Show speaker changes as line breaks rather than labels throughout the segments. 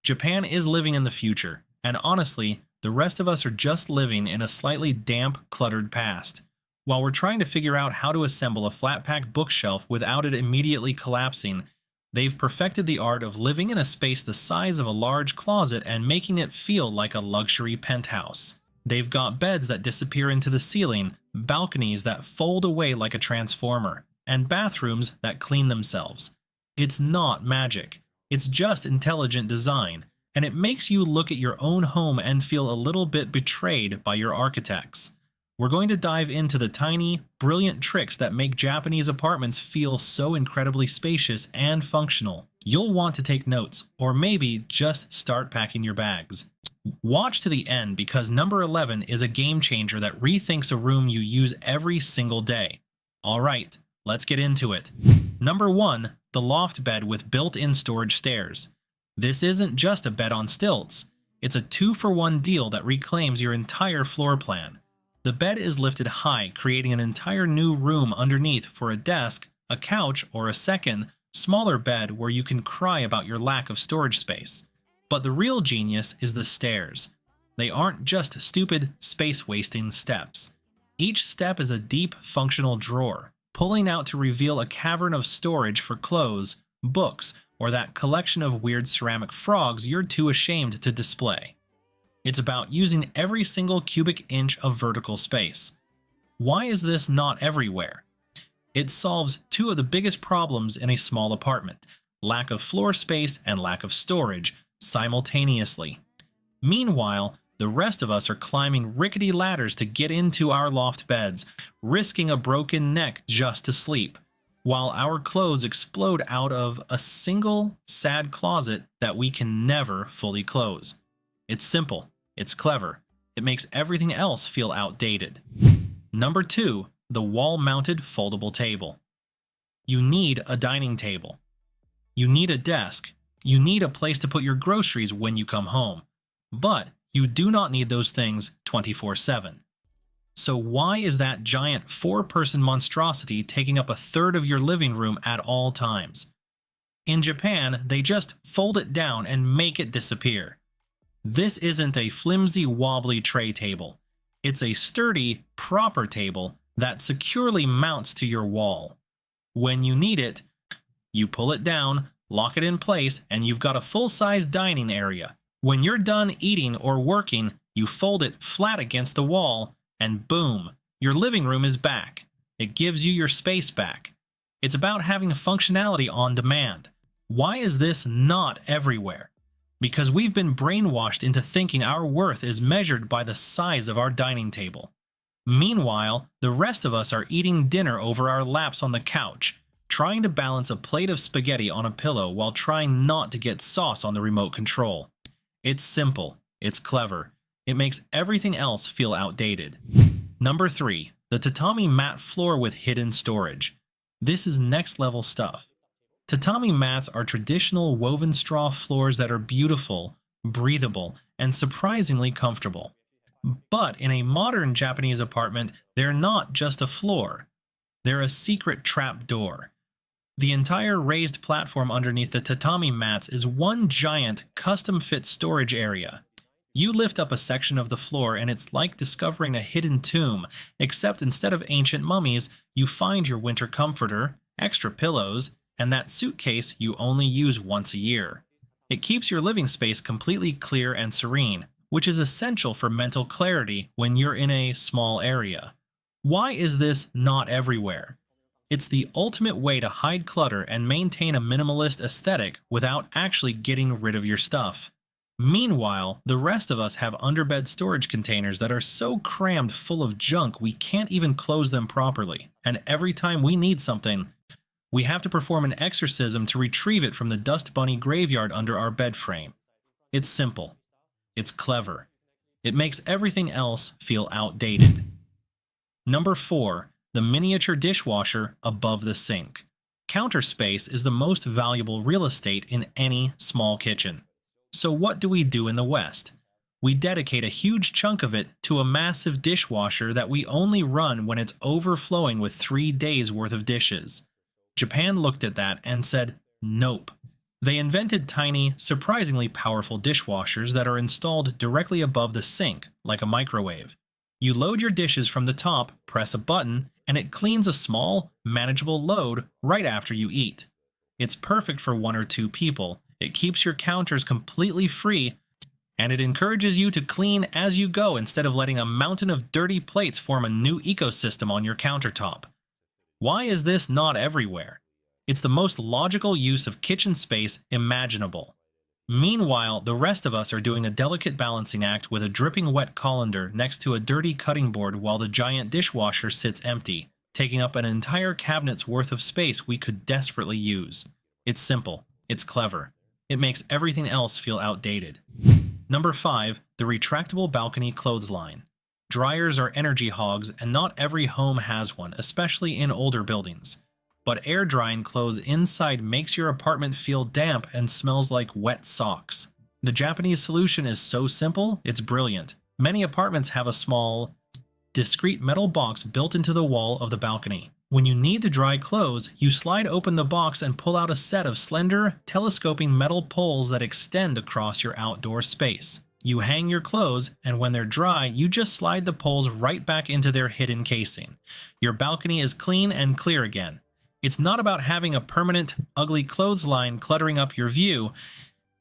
Japan is living in the future, and honestly, the rest of us are just living in a slightly damp, cluttered past. While we're trying to figure out how to assemble a flat-pack bookshelf without it immediately collapsing, they've perfected the art of living in a space the size of a large closet and making it feel like a luxury penthouse. They've got beds that disappear into the ceiling, balconies that fold away like a transformer, and bathrooms that clean themselves. It's not magic. It's just intelligent design, and it makes you look at your own home and feel a little bit betrayed by your architects. We're going to dive into the tiny, brilliant tricks that make Japanese apartments feel so incredibly spacious and functional. You'll want to take notes, or maybe just start packing your bags. Watch to the end because number 11 is a game changer that rethinks a room you use every single day. Alright, let's get into it. Number 1. The loft bed with built-in storage stairs. This isn't just a bed on stilts. It's a 2-for-1 deal that reclaims your entire floor plan. The bed is lifted high, creating an entire new room underneath for a desk, a couch, or a second, smaller bed where you can cry about your lack of storage space. But the real genius is the stairs. They aren't just stupid, space-wasting steps. Each step is a deep, functional drawer, pulling out to reveal a cavern of storage for clothes, books, or that collection of weird ceramic frogs you're too ashamed to display. It's about using every single cubic inch of vertical space. Why is this not everywhere? It solves two of the biggest problems in a small apartment: lack of floor space and lack of storage, simultaneously. Meanwhile, the rest of us are climbing rickety ladders to get into our loft beds, risking a broken neck just to sleep, while our clothes explode out of a single, sad closet that we can never fully close. It's simple, it's clever, it makes everything else feel outdated. Number 2. The wall-mounted foldable table. You need a dining table. You need a desk. You need a place to put your groceries when you come home. But you do not need those things 24/7. So why is that giant 4-person monstrosity taking up a third of your living room at all times? In Japan, they just fold it down and make it disappear. This isn't a flimsy, wobbly tray table. It's a sturdy, proper table that securely mounts to your wall. When you need it, you pull it down, lock it in place, and you've got a full-size dining area. When you're done eating or working, you fold it flat against the wall, and boom, your living room is back. It gives you your space back. It's about having functionality on demand. Why is this not everywhere? Because we've been brainwashed into thinking our worth is measured by the size of our dining table. Meanwhile, the rest of us are eating dinner over our laps on the couch, trying to balance a plate of spaghetti on a pillow while trying not to get sauce on the remote control. It's simple, it's clever, it makes everything else feel outdated. Number 3. The tatami mat floor with hidden storage. This is next level stuff. Tatami mats are traditional woven straw floors that are beautiful, breathable, and surprisingly comfortable. But in a modern Japanese apartment, they're not just a floor. They're a secret trap door. The entire raised platform underneath the tatami mats is one giant, custom-fit storage area. You lift up a section of the floor and it's like discovering a hidden tomb, except instead of ancient mummies, you find your winter comforter, extra pillows, and that suitcase you only use once a year. It keeps your living space completely clear and serene, which is essential for mental clarity when you're in a small area. Why is this not everywhere? It's the ultimate way to hide clutter and maintain a minimalist aesthetic without actually getting rid of your stuff. Meanwhile, the rest of us have underbed storage containers that are so crammed full of junk we can't even close them properly, and every time we need something, we have to perform an exorcism to retrieve it from the dust bunny graveyard under our bed frame. It's simple. It's clever. It makes everything else feel outdated. Number 4. The miniature dishwasher above the sink. Counter space is the most valuable real estate in any small kitchen. So what do we do in the West? We dedicate a huge chunk of it to a massive dishwasher that we only run when it's overflowing with 3 days worth of dishes. Japan looked at that and said, nope. They invented tiny, surprisingly powerful dishwashers that are installed directly above the sink, like a microwave. You load your dishes from the top, press a button, and it cleans a small, manageable load right after you eat. It's perfect for 1 or 2 people, it keeps your counters completely free, and it encourages you to clean as you go instead of letting a mountain of dirty plates form a new ecosystem on your countertop. Why is this not everywhere? It's the most logical use of kitchen space imaginable. Meanwhile, the rest of us are doing a delicate balancing act with a dripping wet colander next to a dirty cutting board while the giant dishwasher sits empty, taking up an entire cabinet's worth of space we could desperately use. It's simple. It's clever. It makes everything else feel outdated. Number 5. The retractable balcony clothesline. Dryers are energy hogs, and not every home has one, especially in older buildings. But air drying clothes inside makes your apartment feel damp and smells like wet socks. The Japanese solution is so simple, it's brilliant. Many apartments have a small, discreet metal box built into the wall of the balcony. When you need to dry clothes, you slide open the box and pull out a set of slender, telescoping metal poles that extend across your outdoor space. You hang your clothes, and when they're dry, you just slide the poles right back into their hidden casing. Your balcony is clean and clear again. It's not about having a permanent, ugly clothesline cluttering up your view.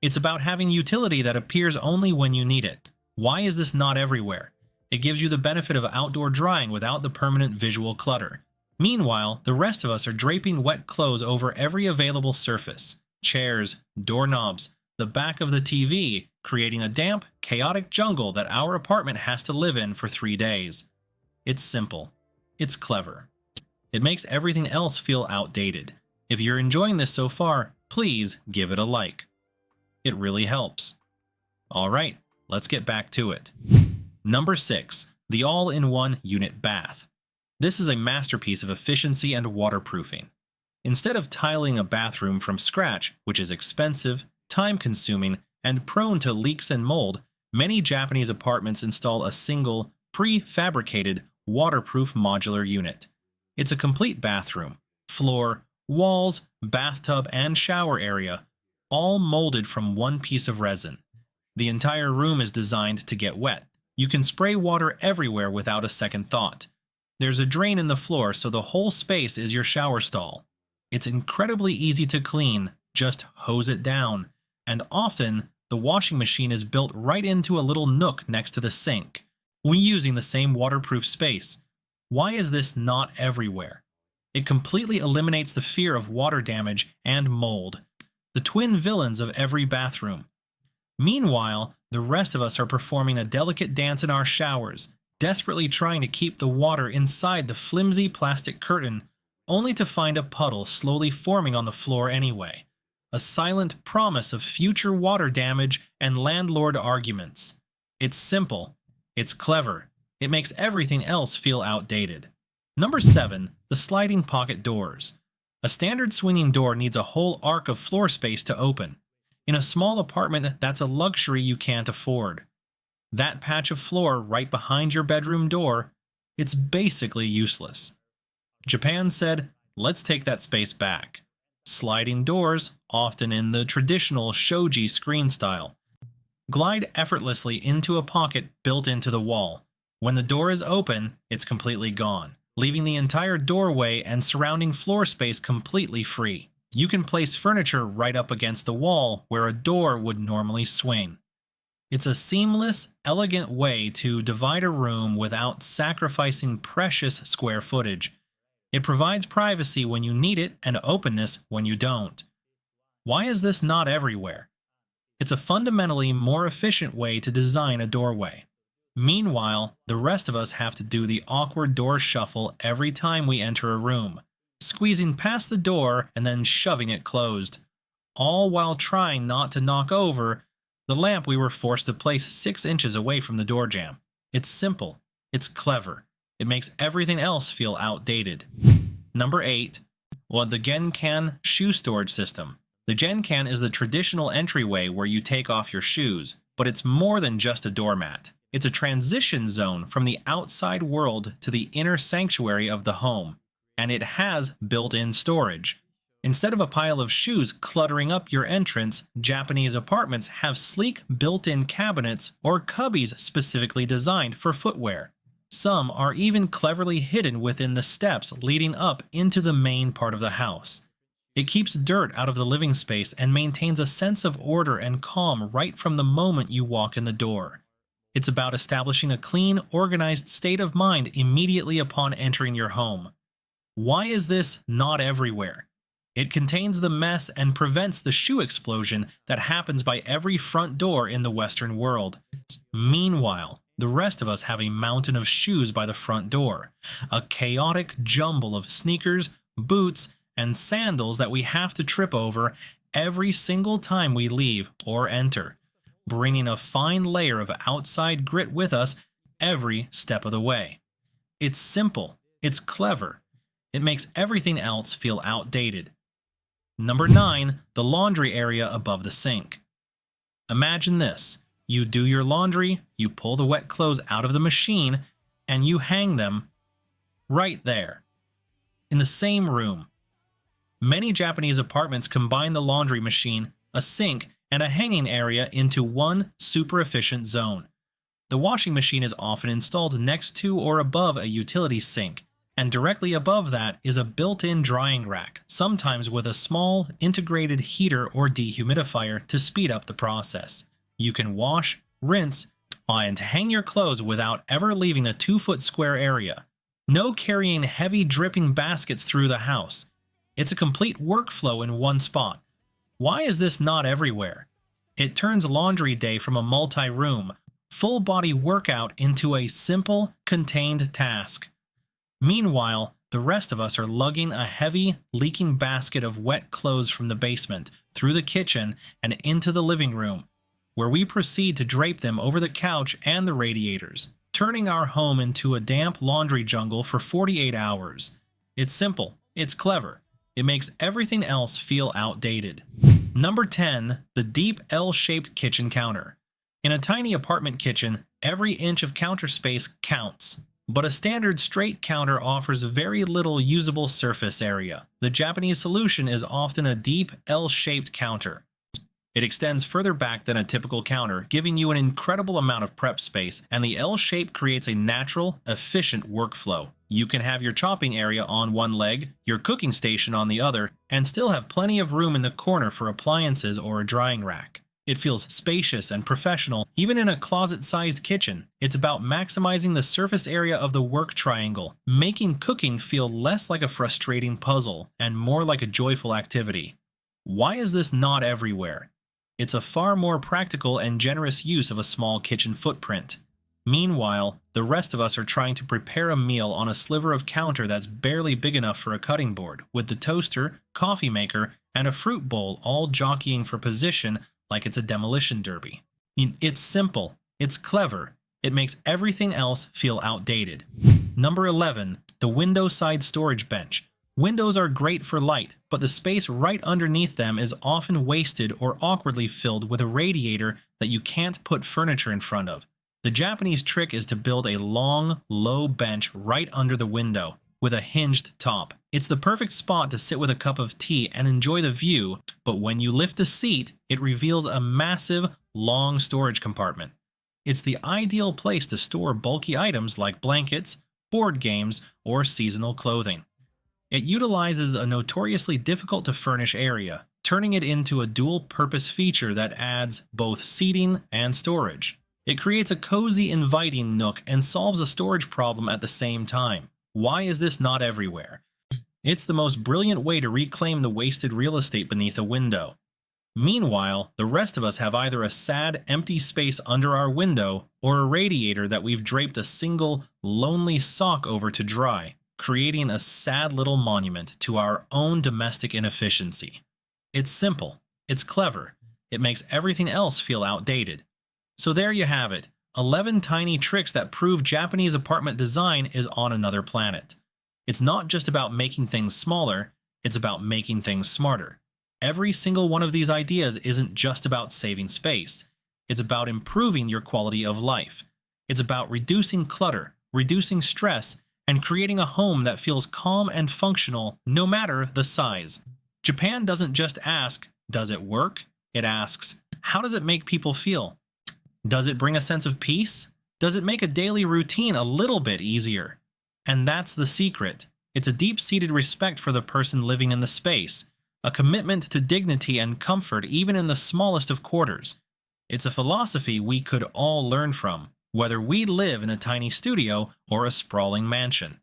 It's about having utility that appears only when you need it. Why is this not everywhere? It gives you the benefit of outdoor drying without the permanent visual clutter. Meanwhile, the rest of us are draping wet clothes over every available surface. Chairs, doorknobs, the back of the TV, creating a damp, chaotic jungle that our apartment has to live in for 3 days. It's simple. It's clever. It makes everything else feel outdated. If you're enjoying this so far, please give it a like. It really helps. Alright, let's get back to it. Number 6. The all-in-one unit bath. This is a masterpiece of efficiency and waterproofing. Instead of tiling a bathroom from scratch, which is expensive, time-consuming, and prone to leaks and mold, many Japanese apartments install a single, pre-fabricated, waterproof modular unit. It's a complete bathroom, floor, walls, bathtub, and shower area, all molded from one piece of resin. The entire room is designed to get wet. You can spray water everywhere without a second thought. There's a drain in the floor, so the whole space is your shower stall. It's incredibly easy to clean, just hose it down. And often, the washing machine is built right into a little nook next to the sink, reusing the same waterproof space. Why is this not everywhere? It completely eliminates the fear of water damage and mold, the twin villains of every bathroom. Meanwhile, the rest of us are performing a delicate dance in our showers, desperately trying to keep the water inside the flimsy plastic curtain, only to find a puddle slowly forming on the floor anyway. A silent promise of future water damage and landlord arguments. It's simple. It's clever. It makes everything else feel outdated. Number 7. The sliding pocket doors. A standard swinging door needs a whole arc of floor space to open. In a small apartment, that's a luxury you can't afford. That patch of floor right behind your bedroom door, it's basically useless. Japan said, let's take that space back. Sliding doors, often in the traditional shoji screen style, glide effortlessly into a pocket built into the wall. When the door is open, it's completely gone, leaving the entire doorway and surrounding floor space completely free. You can place furniture right up against the wall where a door would normally swing. It's a seamless, elegant way to divide a room without sacrificing precious square footage. It provides privacy when you need it and openness when you don't. Why is this not everywhere? It's a fundamentally more efficient way to design a doorway. Meanwhile, the rest of us have to do the awkward door shuffle every time we enter a room, squeezing past the door and then shoving it closed, all while trying not to knock over the lamp we were forced to place 6 inches away from the door jamb. It's simple. It's clever. It makes everything else feel outdated. Number 8. The Genkan shoe storage system. The Genkan is the traditional entryway where you take off your shoes, but it's more than just a doormat. It's a transition zone from the outside world to the inner sanctuary of the home, and it has built-in storage. Instead of a pile of shoes cluttering up your entrance, Japanese apartments have sleek built-in cabinets or cubbies specifically designed for footwear. Some are even cleverly hidden within the steps leading up into the main part of the house. It keeps dirt out of the living space and maintains a sense of order and calm right from the moment you walk in the door. It's about establishing a clean, organized state of mind immediately upon entering your home. Why is this not everywhere? It contains the mess and prevents the shoe explosion that happens by every front door in the Western world. Meanwhile, the rest of us have a mountain of shoes by the front door, a chaotic jumble of sneakers, boots, and sandals that we have to trip over every single time we leave or enter, bringing a fine layer of outside grit with us every step of the way. It's simple, it's clever, it makes everything else feel outdated. Number 9, the laundry area above the sink. Imagine this. You do your laundry, you pull the wet clothes out of the machine, and you hang them right there, in the same room. Many Japanese apartments combine the laundry machine, a sink, and a hanging area into one super efficient zone. The washing machine is often installed next to or above a utility sink, and directly above that is a built-in drying rack, sometimes with a small, integrated heater or dehumidifier to speed up the process. You can wash, rinse, and hang your clothes without ever leaving a 2-foot square area. No carrying heavy dripping baskets through the house. It's a complete workflow in one spot. Why is this not everywhere? It turns laundry day from a multi-room, full-body workout into a simple, contained task. Meanwhile, the rest of us are lugging a heavy, leaking basket of wet clothes from the basement, through the kitchen, and into the living room, where we proceed to drape them over the couch and the radiators, turning our home into a damp laundry jungle for 48 hours. It's simple, it's clever, it makes everything else feel outdated. Number 10, the deep L-shaped kitchen counter. In a tiny apartment kitchen, every inch of counter space counts. But a standard straight counter offers very little usable surface area. The Japanese solution is often a deep L-shaped counter. It extends further back than a typical counter, giving you an incredible amount of prep space, and the L shape creates a natural, efficient workflow. You can have your chopping area on one leg, your cooking station on the other, and still have plenty of room in the corner for appliances or a drying rack. It feels spacious and professional, even in a closet-sized kitchen. It's about maximizing the surface area of the work triangle, making cooking feel less like a frustrating puzzle and more like a joyful activity. Why is this not everywhere? It's a far more practical and generous use of a small kitchen footprint. Meanwhile, the rest of us are trying to prepare a meal on a sliver of counter that's barely big enough for a cutting board, with the toaster, coffee maker, and a fruit bowl all jockeying for position like it's a demolition derby. It's simple, it's clever, it makes everything else feel outdated. Number 11, the window side storage bench. Windows are great for light, but the space right underneath them is often wasted or awkwardly filled with a radiator that you can't put furniture in front of. The Japanese trick is to build a long, low bench right under the window, with a hinged top. It's the perfect spot to sit with a cup of tea and enjoy the view, but when you lift the seat, it reveals a massive, long storage compartment. It's the ideal place to store bulky items like blankets, board games, or seasonal clothing. It utilizes a notoriously difficult to furnish area, turning it into a dual-purpose feature that adds both seating and storage. It creates a cozy, inviting nook and solves a storage problem at the same time. Why is this not everywhere? It's the most brilliant way to reclaim the wasted real estate beneath a window. Meanwhile, the rest of us have either a sad, empty space under our window or a radiator that we've draped a single, lonely sock over to dry, creating a sad little monument to our own domestic inefficiency. It's simple, it's clever, it makes everything else feel outdated. So there you have it, 11 tiny tricks that prove Japanese apartment design is on another planet. It's not just about making things smaller, it's about making things smarter. Every single one of these ideas isn't just about saving space. It's about improving your quality of life. It's about reducing clutter, reducing stress, and creating a home that feels calm and functional no matter the size. Japan doesn't just ask, does it work? It asks, how does it make people feel? Does it bring a sense of peace? Does it make a daily routine a little bit easier? And that's the secret. It's a deep-seated respect for the person living in the space, a commitment to dignity and comfort even in the smallest of quarters. It's a philosophy we could all learn from, whether we live in a tiny studio or a sprawling mansion.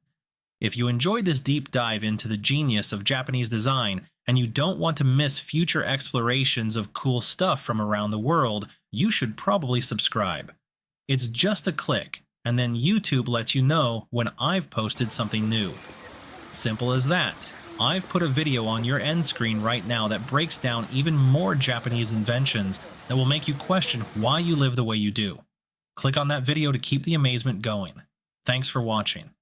If you enjoyed this deep dive into the genius of Japanese design and you don't want to miss future explorations of cool stuff from around the world, you should probably subscribe. It's just a click, and then YouTube lets you know when I've posted something new. Simple as that. I've put a video on your end screen right now that breaks down even more Japanese inventions that will make you question why you live the way you do. Click on that video to keep the amazement going. Thanks for watching.